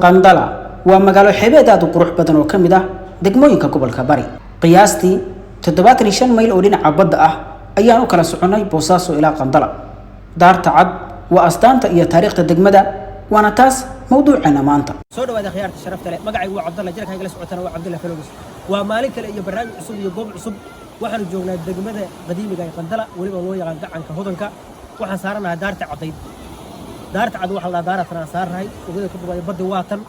Qandala waa magaalo xeebeed aad u qurux badan oo kamid ah degmooyinka gobolka Bari. Qiyaastii 75 mayl oo dhinaca badda ah ayaan u kala soconay Boosaaso ilaa Qandala. Daarta Cad waa astaanta iyo taariikhda degmada waana taas mawduucana maanta. Soo dhawaada khiyaarta sharafta leh magacaygu waa Cabdalla jirka igala socotana waa Cabdalla Falogis. Waa maalin kale iyo barnaamij cusub iyo goob cusub waxaan joognaa degmada qadiimiga ee Qandala waliba loo yaqaan gacanka hodanka waxaan saaranahay daarta Cadayd. daarta Cad waxa la daarata saarnahay ugu ku dubay badda waatan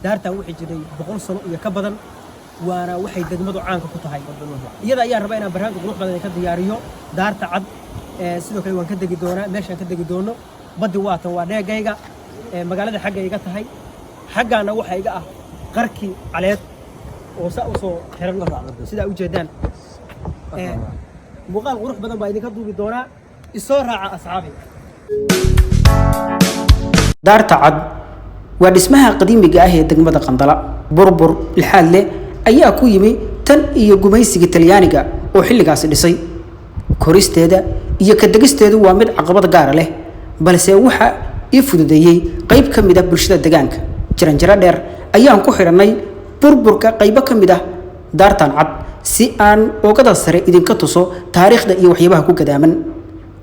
daarta wixii jiray 100 sano iyo ka badan waana waxay degmadu caanka ku tahay iyada ayaa rabaa inaan barnaamij qurux badan ka diyaariyo daarta Cad sidoo kale waan ka degi doonaa meeshaan ka degi doono badda waatan waa dheegayga magaalada xagga iga tahay xaggaana waxa iga ah qarki caleed oo soo xiran sida u jeedaan muuqaal qurux badan baa idinka duubi doonaa isoo raaca asxaabi. daarta Cad waa dhismaha qadiimiga ah ee degmada Qandala burbur ilxaad leh ayaa ku yimi tan iyo gumaysiga Talyaaniga oo xilligaas dhisay koristeeda iyo ka degisteedu waa mid caqabad gaar ah leh balse waxa ii fududeeyay qayb ka mid ah bulshada deegaanka jaranjaro dheer ayaan ku xiranay burburka qayb ka mid ah daartan Cad si aan oogada sare idinka tuso taariikhda iyo waxyaabaha ku gadaaman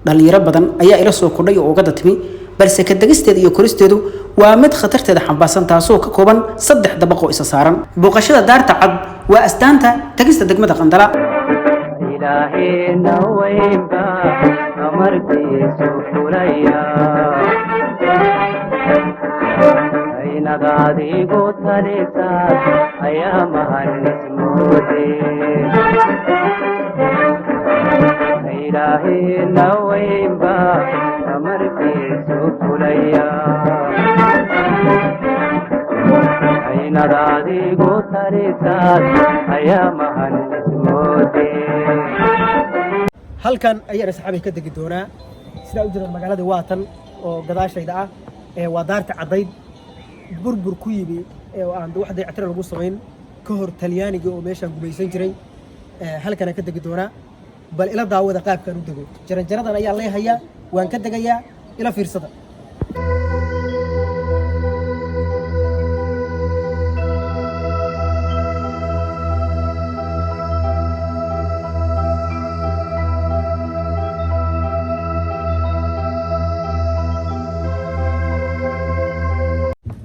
dhalinyaro badan ayaa ila soo kordhay oo oogada timi balse ka degisteeda iyo koristeedu waa mid khatarteeda xambaarsan taasoo ka kooban 3 dabaqo isa saaran. booqashada daarta Cad waa astaanta tagista degmada Qandala. ilaahay nawayba amarkiisu fulaya aynadaadigu talisa ayaa mahanismoode ilaahay nawayba amarkiisu fulaya aynadaadigu talisa ayaa mahanismoode. halkan ayaan asxaabay ka degi doonaa sida u jira magaalada waatan oo gadaashayda ah waa daarta Cadayd burbur ku yimi aan wax dayactir lagu sameyn ka hor Talyaaniga oo meesha gumaysan jiray halkan ka degi doonaa bal ila daawada qaabkan u dego jaranjaradan ayaa leeyahay waan ka degayaa ila fiirsada.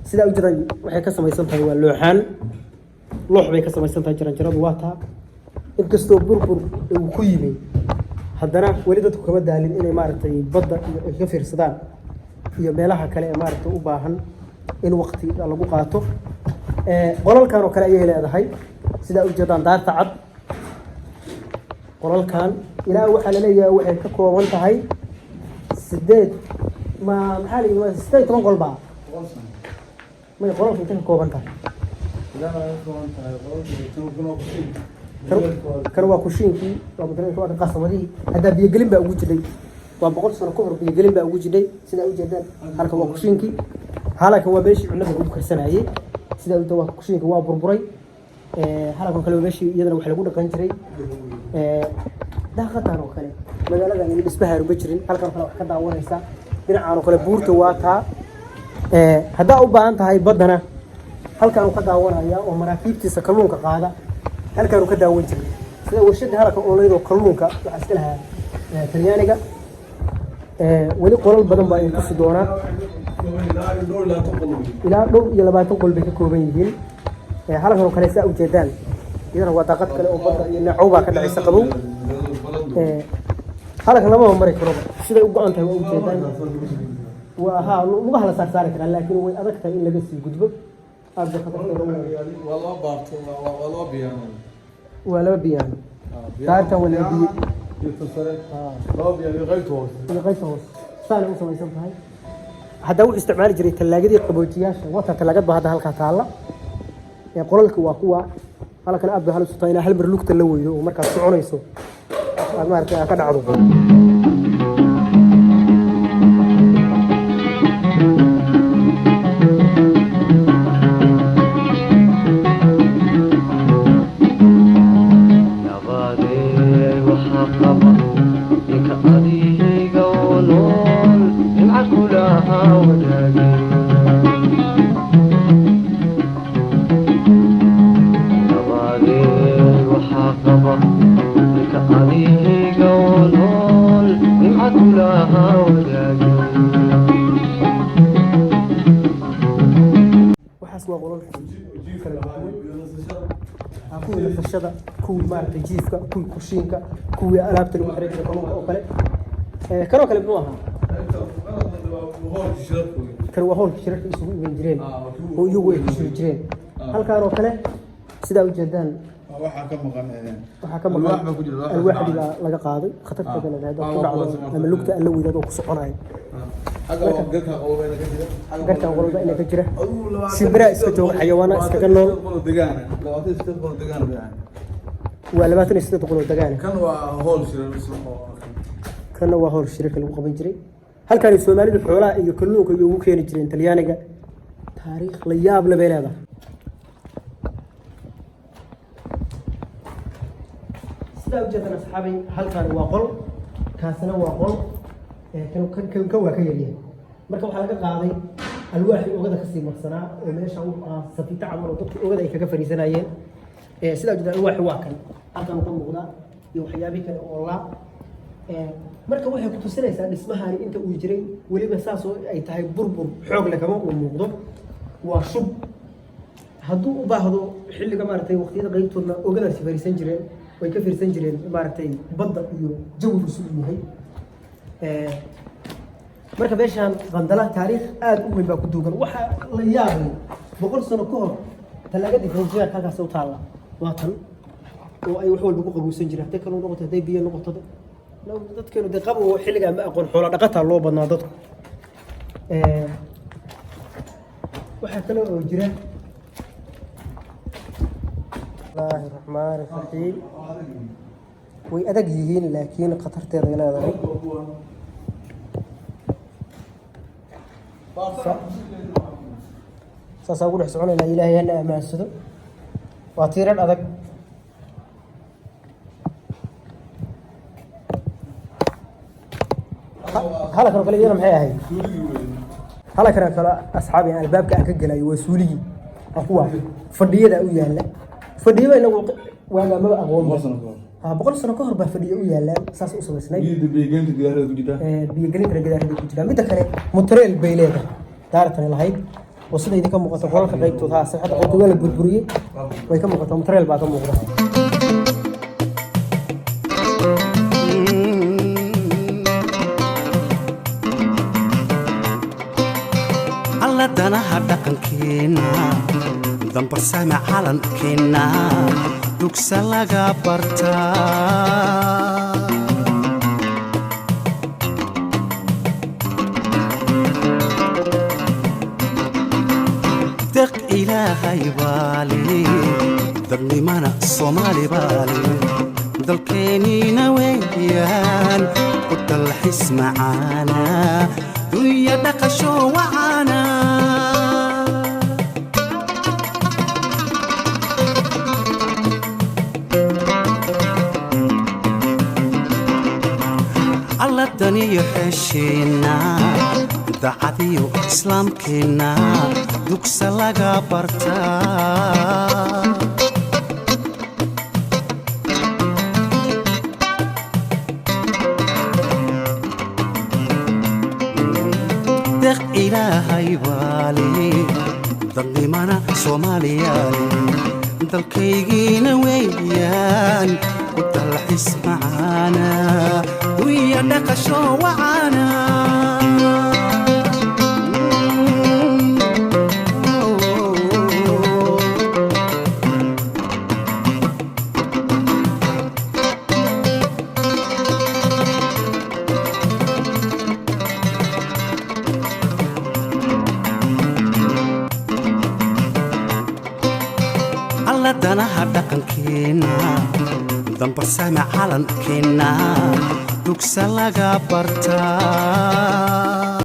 sida u jiray waxay ka samaysan tahay waa loox bay ka samaysan tahay jaranjaradu waa taa inkastoo burbur uu ku yimi haddana wali dadku kama daalin inay maaragtay badda iyo ka fiirsadaan iyo meelaha kale ee maaragtay u baahan in waqti lagu qaato qolalkan oo kale ayay leedahay sida u jeedaan daarta Cad qolalkan ilaa waxa la leeyahay waxay ka kooban tahay 8 maxaa la yiraahdaa 8 qolba ما يقولون في تلك كوبنتا لا يقولون كانوا كوشينكي ومثلا كوا قصبدي هذا بيقلب بقى وجدي وبقول سنه كبر بيقلب بقى وجدي سيده وجدان halka waa kushiinki halka waa beeshi cunada ugu karsanayay sida uu waa kushiinka waa burburay halka kale beeshi iyadana waxa lagu dhaqan jiray daaqadan oo kale magaalada in dhismaha ruba jirin halkan kale wax ka daawanaysa dhinacaan oo kale buurta waa taa hadda u baahan tahay badana halkan uu ka daawanaya oo maraakiibtiisa kalluunka qaada halkan uu ka daawan jiray sida warshada halka oo leedo kalluunka waxa iska lahaa Talyaaniga wali qolal badan baa ay ku sii doonaa ilaa dhow iyo 20 qol bay ka kooban yihiin halkan oo kale saa u jeedaan iyadana waa daaqad kale oo badda iyo nacoow baa ka dhacaysa qabow halkan lama maray karo sida u go'an tahay waa u jeedaan وها لغة لا صار كذا لكن هو أذكر إن لقى سي قدبه أبدا خطر والله بارتو والله بيان ولا بيان تعرف ولا بي لا بيان غيته ثاني وصل يسمى هاي هذا هو استعمال جري ثلاجة دي قبوتياش وقت ثلاجات بهذا هالك تعالى يقول لك وقوة هلا كان أبدا هالسطينة هل برلوك تلوي ومركز سعونه يسوع ما أعرف كذا عروض. kulaha wadaagay waxaas waa qolalka kala duwan kuwii nafashada kuwii maaragtay jiifka kuwii kushiinka kuwii alaabta lagu xiray jiray kalluunka oo kale kanoo kale muxuu ahaa kan waa howlka shirarka isugu iman jireen oo iyagu ay ku shiri jireen halkaan oo kale sidaa ujeedaan waxaa ka maqan alwaaxdii baa laga qaaday khatarteeda leedahay dad ku dhacdo ama lugta alla weydaad oo ku soconayo garkan qolba ina ka jira shimbira iska jooga xayawaana iskaga nool waa 28 qolo degaan kana waa howl shirarka lagu qaban jiray halkaan Soomaalidu xoolaha iyo kalluunka iyo ugu keeni jireen Talyaaniga taariikh la yaab leh bay leedahay sidaa ujeedana asxaabay halkaan waa qol kaasina waa qol kan waa ka yaryahay marka waxaa laga qaaday alwaaxii ogada kasii marsanaa oo meesha u safita camal oo dadka ogada ay kaga fariisanayeen sidaa ujeedana alwaaxii waa kan halkaan ka muuqda iyo waxyaabihi kale oo laa marka waxay ku tusinaysaa dhismahani inta uu jiray weliba saas oo ay tahay burbur xoog leh kama uu muuqdo waa shub hadduu u baahdo xilliga maaragtay waqtiyada qaybtoodna ogadaasi fariisan jireen way ka fiirsan jireen maaragtay badda iyo jawigu siduu yahay marka meeshaan qandala taariikh aad u weyn baa ku duugan waxaa la yaabay 100 sano ka hor talaagadii frontier halkaas u taalla waa tan oo ay wax walba ku qabuusan jireen hadday kaloo noqoto hadday biyo noqoto dadkeenu de qabo xilliga ma aqoon xoolo dhaqataa loo badnaa dadku waxaa kale oo jira الله الرحمن الرحيم way adag yihiin laakiin khatarteeda ay leedahay saas ugu dhex soconayna ilaahay hana amaansado waa tiiran adag halkan kale iyana maxay ahayd halkan kale asxaabi albaabka aan ka galay waa suuligi kuwa fadhiyada u yaala fadhiyo inagu waaga ma aqoon 100 sano ka hor baa fadhiyo u yaalaan saas u sameysnay biyo-gelinta gidaarada ku jira mid kale motoreel bay leedahay daartan lahayd oo sida idinka muuqato qolalka qaybtooda saxada oo wala burburiyay way ka muuqato motoreel baa ka muuqda alla danaha dhaqankeena dambarsama calankeena dugsa laga bartaa deq ilaahay baale dadnimana Soomaali baale dalkeenina weeyaan u dalxiis macaana dunya dhaqasho wacaana daniyo xesheena dacadiyo islaamkeena dugsa laga bartaa deq ilaahay baale dadnimana Soomaaliyaale dalkaygiina weeyaan u dalxiis macaana dunya dhaqasho wacaana alla danaha dhaqankeena dambarsama calankeena dugsa laga bartaa